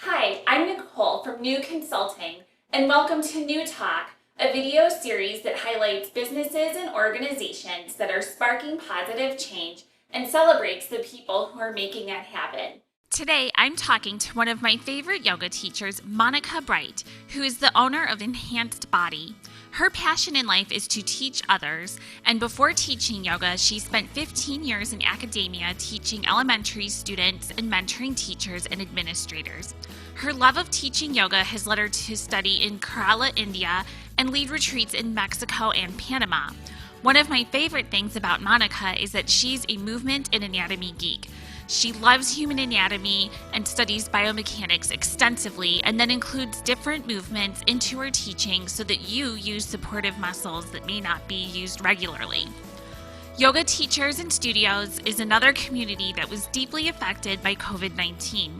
Hi, I'm Nicole from New Consulting, and welcome to New Talk, a video series that highlights businesses and organizations that are sparking positive change and celebrates the people who are making it happen. Today, I'm talking to one of my favorite yoga teachers, Monica Bright, who is the owner of Enhanced Body. Her passion in life is to teach others, and before teaching yoga, she spent 15 years in academia teaching elementary students and mentoring teachers and administrators. Her love of teaching yoga has led her to study in Kerala, India, and lead retreats in Mexico and Panama. One of my favorite things about Monica is that she's a movement and anatomy geek. She loves human anatomy and studies biomechanics extensively, and then includes different movements into her teaching so that you use supportive muscles that may not be used regularly. Yoga Teachers and Studios is another community that was deeply affected by COVID-19.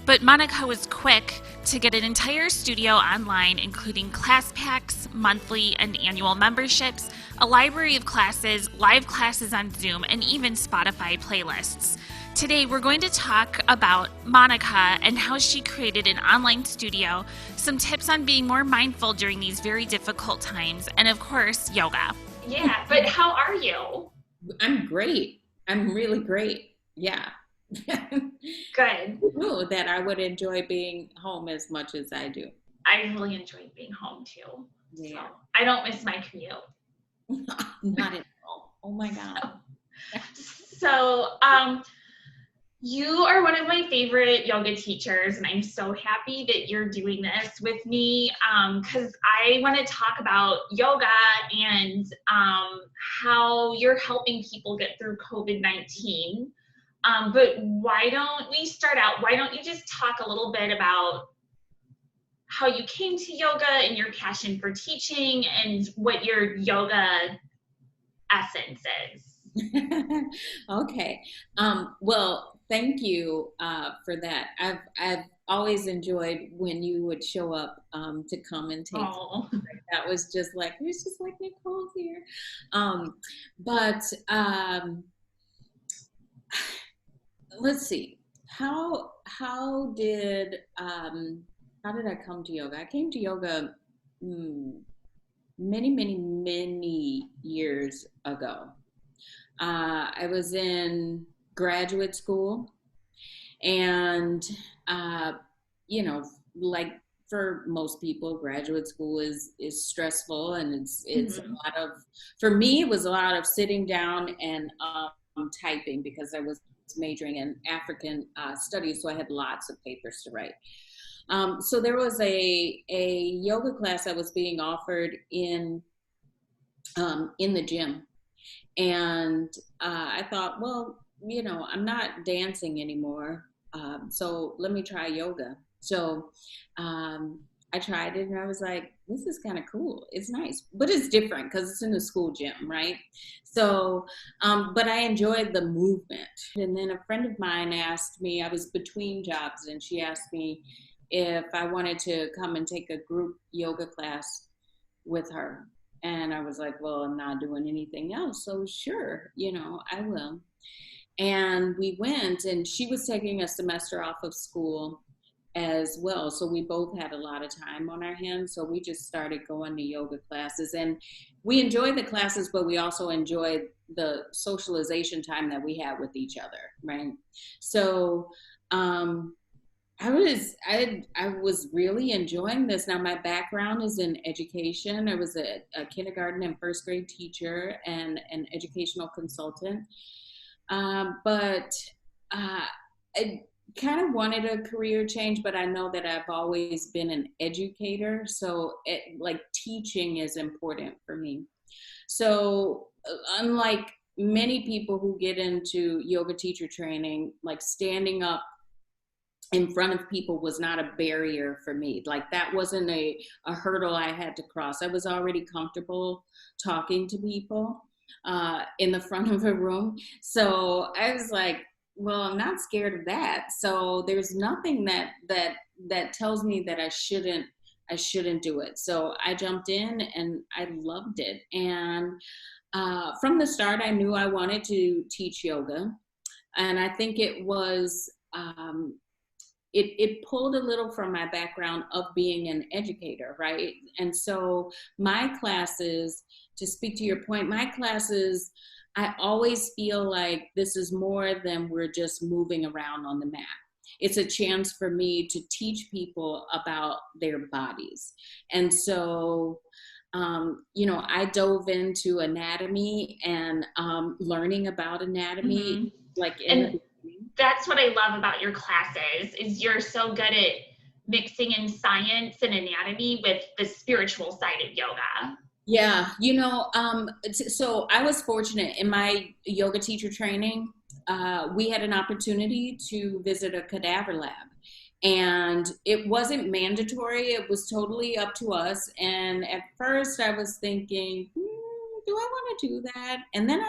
But Monica was quick to get an entire studio online, including class packs, monthly and annual memberships, a library of classes, live classes on Zoom, and even Spotify playlists. Today, we're going to talk about Monica and how she created an online studio, some tips on being more mindful during these very difficult times, and of course, yoga. Yeah, but how are you? I'm great. I'm really great. Yeah. Good. Who knew that I would enjoy being home as much as I do? I really enjoyed being home too. So Yeah. I don't miss my commute. Not at all. Oh my God. So, you are one of my favorite yoga teachers, and I'm so happy that you're doing this with me because I want to talk about yoga and how you're helping people get through COVID-19. But why don't we start out? Why don't you just talk a little bit about how you came to yoga and your passion for teaching and what your yoga essence is? Okay. Well, thank you for that. I've always enjoyed when you would show up to come and take. Oh, That was just like it's just like Nicole's here. Um, but let's see. How did I come to yoga? I came to yoga mm, many years ago. I was in graduate school, and uh, you know, like for most people, graduate school is stressful, and it's a mhm. lot of. For me, it was a lot of sitting down and typing because I was majoring in African studies, so I had lots of papers to write. So there was a yoga class that was being offered in the gym, and I thought, well, I'm not dancing anymore, so let me try yoga. So um, I tried it, and I was like, this is kind of cool. It's nice, but it's different because it's in the school gym, right? So, but I enjoyed the movement. And then a friend of mine asked me, I was between jobs, and she asked me if I wanted to come and take a group yoga class with her. And I was like, well, I'm not doing anything else. So sure, I will. And we went, and she was taking a semester off of school as well. So we both had a lot of time on our hands. So we just started going to yoga classes. And we enjoyed the classes, but we also enjoyed the socialization time that we had with each other, right? So um, I was really enjoying this. Now my background is in education. I was a kindergarten and first grade teacher and an educational consultant. But I kind of wanted a career change, but I know that I've always been an educator, so like teaching is important for me. So unlike many people who get into yoga teacher training, like standing up in front of people was not a barrier for me. Like that wasn't a hurdle I had to cross. I was already comfortable talking to people in the front of a room. So I was like, well, I'm not scared of that. So there's nothing that tells me that I shouldn't do it. So I jumped in and I loved it. And from the start, I knew I wanted to teach yoga. And I think it was it pulled a little from my background of being an educator, right? And so my classes, to speak to your point, my classes, I always feel like this is more than we're just moving around on the mat. It's a chance for me to teach people about their bodies. And so, I dove into anatomy and learning about anatomy, Mm-hmm. like in the And beginning. that's what I love about your classes is you're so good at mixing in science and anatomy with the spiritual side of yoga. Yeah, so I was fortunate in my yoga teacher training. We had an opportunity to visit a cadaver lab, and it wasn't mandatory. It was totally up to us. And at first, I was thinking, do I want to do that? And then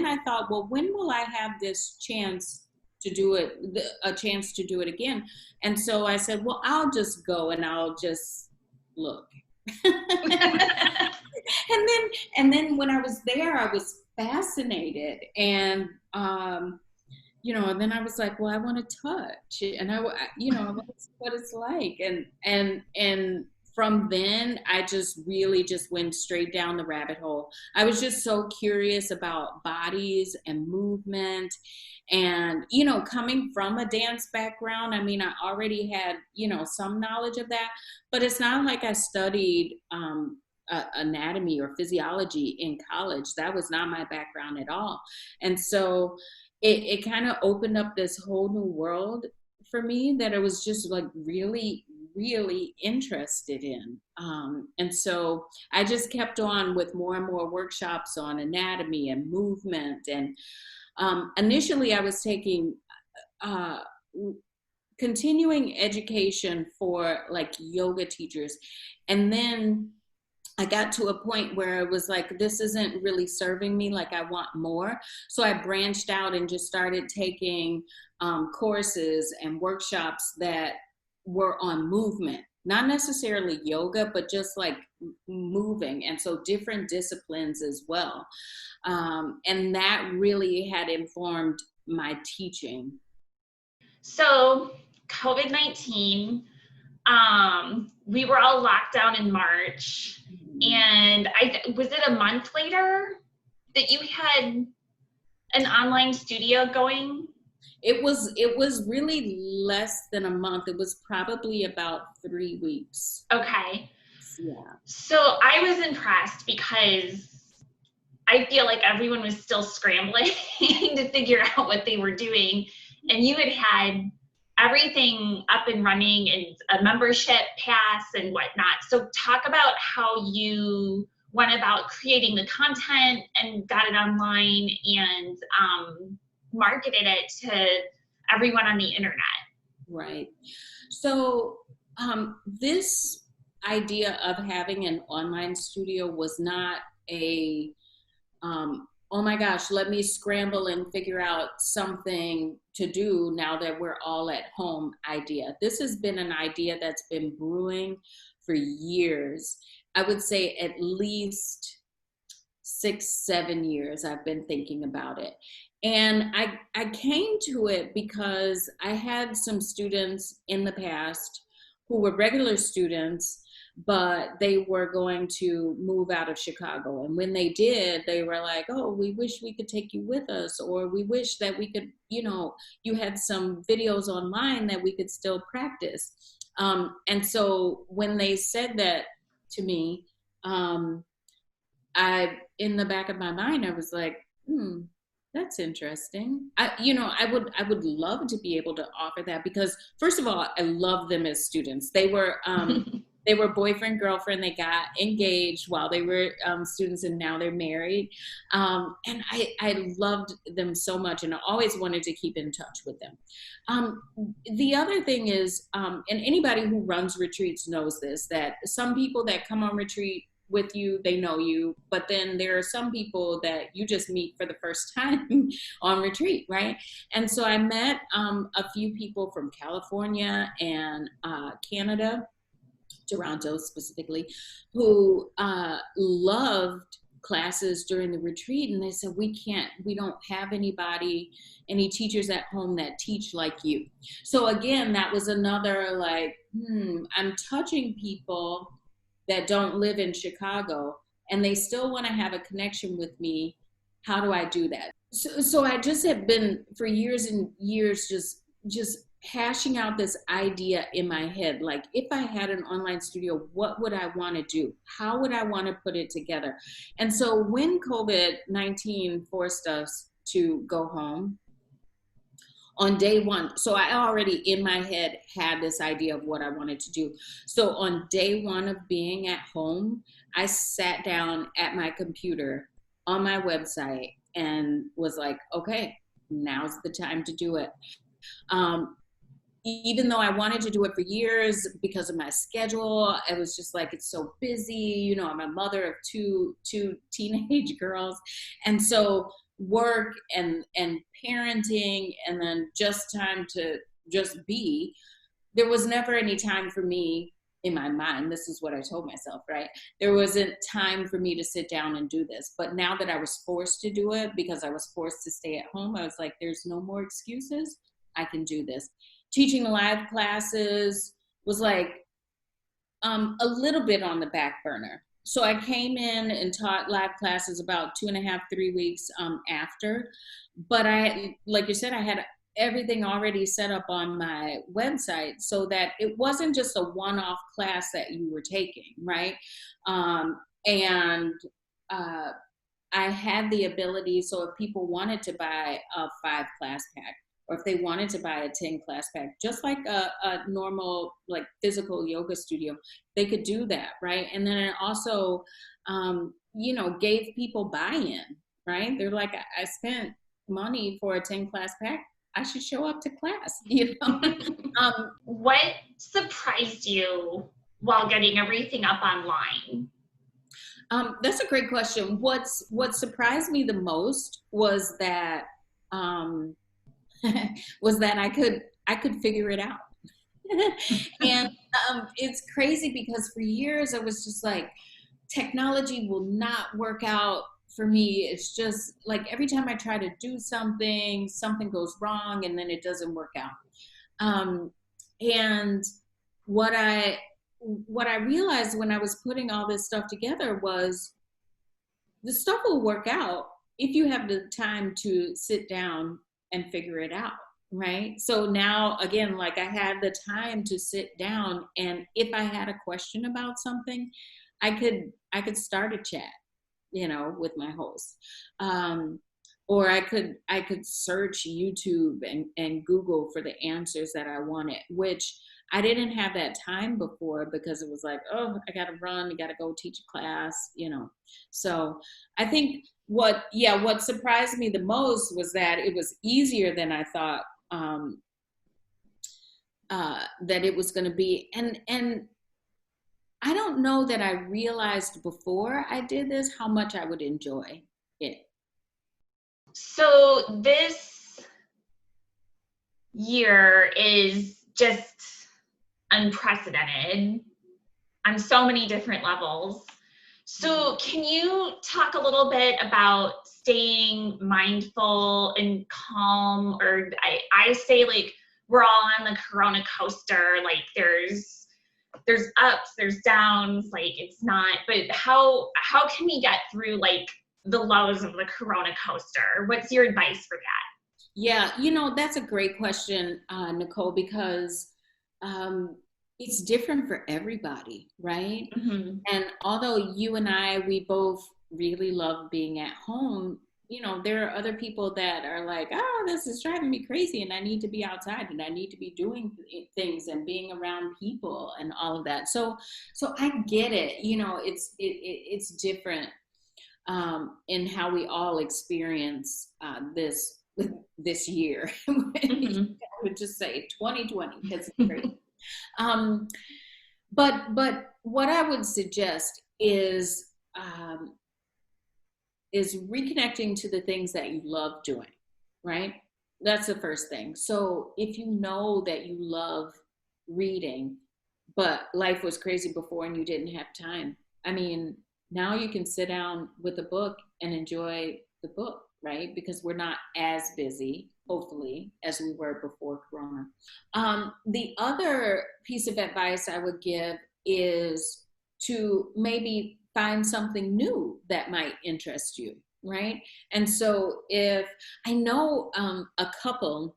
I thought, well, when will I have this chance to do it? A chance to do it again? And so I said, well, I'll just go and I'll just look. And then when I was there, I was fascinated, and then I was like, well, I want to touch, and I want to see what it's like, and from then, I just really just went straight down the rabbit hole. I was just so curious about bodies and movement, and coming from a dance background, I mean, I already had some knowledge of that, but it's not like I studied anatomy or physiology in college. That was not my background at all. And so it kind of opened up this whole new world for me that I was just like really, really interested in. And so I just kept on with more and more workshops on anatomy and movement. And initially, I was taking uh, continuing education for like yoga teachers. And then I got to a point where it was like, this isn't really serving me, like I want more. So I branched out and just started taking courses and workshops that were on movement, not necessarily yoga, but just like moving. And so different disciplines as well. And that really had informed my teaching. So, COVID 19, we were all locked down in March. And was it a month later that you had an online studio going? It was really less than a month. It was probably about 3 weeks. Okay. Yeah. So I was impressed because I feel like everyone was still scrambling to figure out what they were doing. And you had everything up and running and a membership pass and whatnot. So talk about how you went about creating the content and got it online and marketed it to everyone on the internet. Right. So this idea of having an online studio was not a oh my gosh, let me scramble and figure out something to do now that we're all at home idea. This has been an idea that's been brewing for years. I would say at least 6, 7 years I've been thinking about it. And I came to it because I had some students in the past who were regular students, but they were going to move out of Chicago. And when they did, they were like, oh, we wish we could take you with us, or we wish that we could, you had some videos online that we could still practice. And so when they said that to me, in the back of my mind, I was like, that's interesting. I would love to be able to offer that because first of all, I love them as students. They were they were boyfriend, girlfriend. They got engaged while they were students, and now they're married. And I loved them so much, and I always wanted to keep in touch with them. The other thing is, and anybody who runs retreats knows this, that some people that come on retreat with you, they know you, but then there are some people that you just meet for the first time on retreat, right? And so I met a few people from California and Canada, Toronto specifically, who loved classes during the retreat, and they said, we don't have any teachers at home that teach like you. So again, that was another like, I'm touching people that don't live in Chicago and they still want to have a connection with me. How do I do that? So I just have been for years and years just hashing out this idea in my head. Like, if I had an online studio, what would I want to do? How would I want to put it together? And so when COVID-19 forced us to go home, on day one, so I already in my head had this idea of what I wanted to do. So on day one of being at home, I sat down at my computer on my website and was like, okay, now's the time to do it. Even though I wanted to do it for years because of my schedule, I was just like, it's so busy. You know, I'm a mother of two teenage girls. And so work and parenting and then just time to just be, there was never any time for me in my mind. This is what I told myself, right? There wasn't time for me to sit down and do this. But now that I was forced to do it because I was forced to stay at home, I was like, there's no more excuses. I can do this. Teaching live classes was like a little bit on the back burner. So I came in and taught live classes about 2.5, 3 weeks after. But I, like you said, I had everything already set up on my website so that it wasn't just a one-off class that you were taking, right? And I had the ability, so if people wanted to buy a 5-class pack, or if they wanted to buy a 10-class pack, just like a normal like physical yoga studio, they could do that, right? And then it also, gave people buy-in, right? They're like, I spent money for a 10-class pack. I should show up to class, What surprised you while getting everything up online? That's a great question. What surprised me the most was that I could figure it out. And it's crazy because for years I was just like, technology will not work out for me. It's just like every time I try to do something, something goes wrong and then it doesn't work out. And what I realized when I was putting all this stuff together was the stuff will work out if you have the time to sit down and figure it out, right? So now again, like I had the time to sit down, and if I had a question about something, I could start a chat, with my host. Or I could search YouTube and Google for the answers that I wanted, which I didn't have that time before because it was like, oh, I got to run, I got to go teach a class, So I think what surprised me the most was that it was easier than I thought that it was going to be. And I don't know that I realized before I did this how much I would enjoy it. So this year is just unprecedented on so many different levels. So can you talk a little bit about staying mindful and calm? Or I say, like, we're all on the Corona coaster. Like there's ups, there's downs, like it's not, but how can we get through like the lows of the Corona coaster? What's your advice for that? Yeah, that's a great question, Nicole, because it's different for everybody, right? Mm-hmm. And although you and I, we both really love being at home, there are other people that are like, oh, this is driving me crazy and I need to be outside and I need to be doing things and being around people and all of that. So I get it. It's different in how we all experience this year. Mm-hmm. I would just say 2020 because it's crazy. But what I would suggest is reconnecting to the things that you love doing, right? That's the first thing. So if you know that you love reading, but life was crazy before and you didn't have time, I mean, now you can sit down with a book and enjoy the book, right? Because we're not as busy, hopefully, as we were before Corona. The other piece of advice I would give is to maybe find something new that might interest you, right? And so if I know a couple,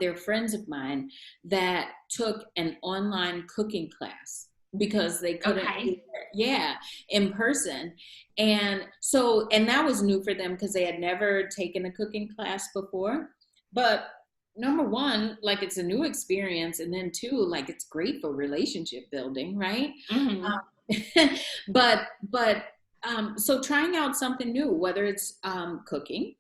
they're friends of mine that took an online cooking class because they couldn't be Okay. there, yeah, in person. And so, and that was new for them because they had never taken a cooking class before. But number one, like it's a new experience. And then two, like it's great for relationship building, right? Hmm. So trying out something new, whether it's cooking,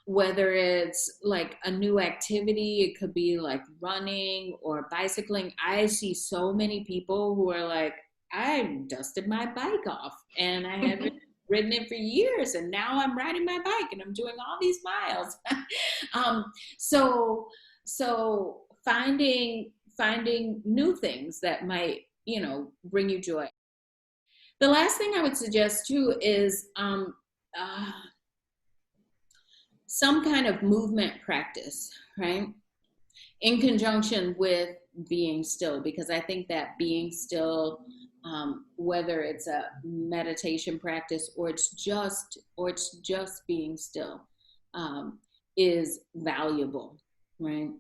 whether it's like a new activity, it could be like running or bicycling. I see so many people who are like, I dusted my bike off and I had ridden it for years and now I'm riding my bike and I'm doing all these miles. um, so so finding new things that might, bring you joy. The last thing I would suggest too is uh, some kind of movement practice, right? In conjunction with being still, because I think that being still, whether it's a meditation practice or it's just being still, is valuable, right?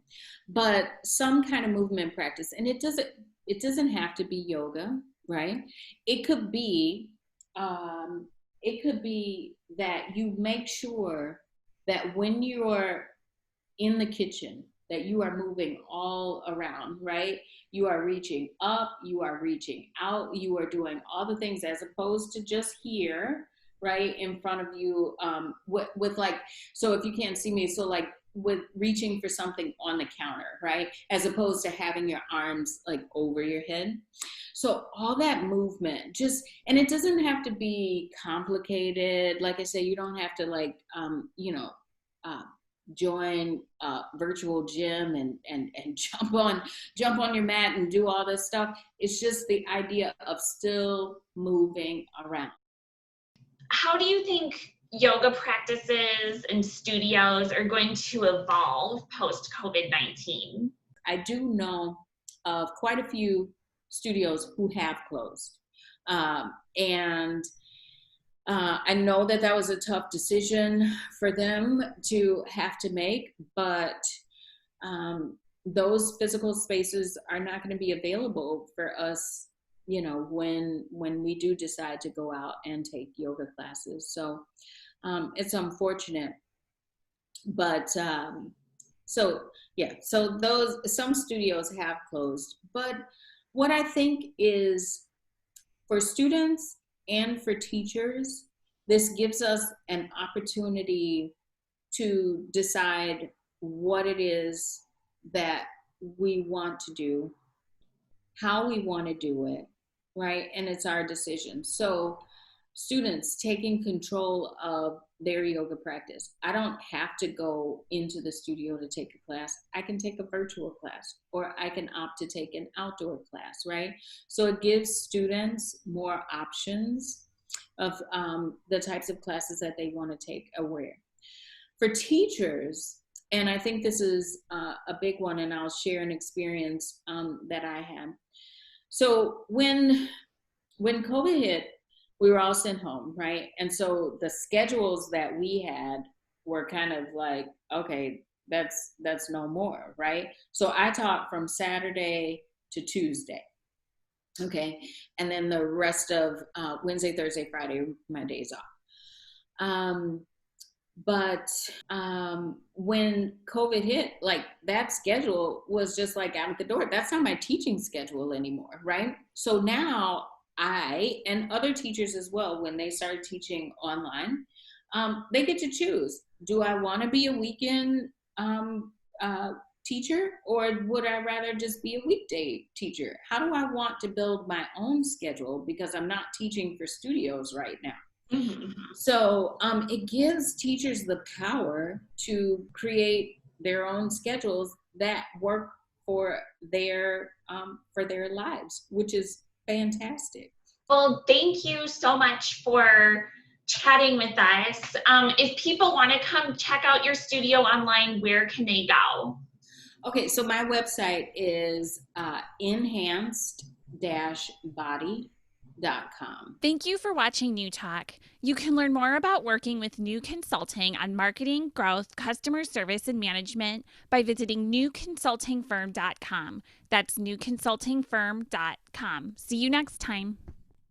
But some kind of movement practice, and it doesn't have to be yoga, right? It could be um, it could be that you make sure that when you're in the kitchen, that you are moving all around, right? You are reaching up, you are reaching out, you are doing all the things as opposed to just here, right, in front of you, with like, so if you can't see me, so like with reaching for something on the counter, right, as opposed to having your arms like over your head. So all that movement, just, and it doesn't have to be complicated. Like I say, you don't have to like, uh, join a virtual gym and jump on your mat and do all this stuff. It's just the idea of still moving around. How do you think yoga practices and studios are going to evolve post COVID-19? I do know of quite a few studios who have closed, and I know that that was a tough decision for them to have to make, but those physical spaces are not going to be available for us, when we do decide to go out and take yoga classes. So it's unfortunate, but so yeah, so those some studios have closed, but what I think is, for students and for teachers, this gives us an opportunity to decide what it is that we want to do, how we want to do it, right? And it's our decision. So, students taking control of their yoga practice. I don't have to go into the studio to take a class. I can take a virtual class or I can opt to take an outdoor class, right? So, it gives students more options of the types of classes that they want to take or where. For teachers, and I think this is a big one, and I'll share an experience that I had. So when COVID hit, we were all sent home, right? And so the schedules that we had were kind of like, okay, that's no more, right? So I taught from Saturday to Tuesday, okay, and then the rest of Wednesday, Thursday, Friday, my days off. Um, but when COVID hit, like that schedule was just like out the door. That's not my teaching schedule anymore, right? So now I and other teachers as well, when they started teaching online, they get to choose. Do I want to be a weekend um, teacher, or would I rather just be a weekday teacher? How do I want to build my own schedule, because I'm not teaching for studios right now? Mhm. So it gives teachers the power to create their own schedules that work for their lives, which is fantastic. Well, thank you so much for chatting with us. If people want to come check out your studio online, where can they go? Okay, so my website is enhanced-body.com. Thank you for watching New Talk. You can learn more about working with New Consulting on marketing, growth, customer service, and management by visiting newconsultingfirm.com. That's newconsultingfirm.com. See you next time.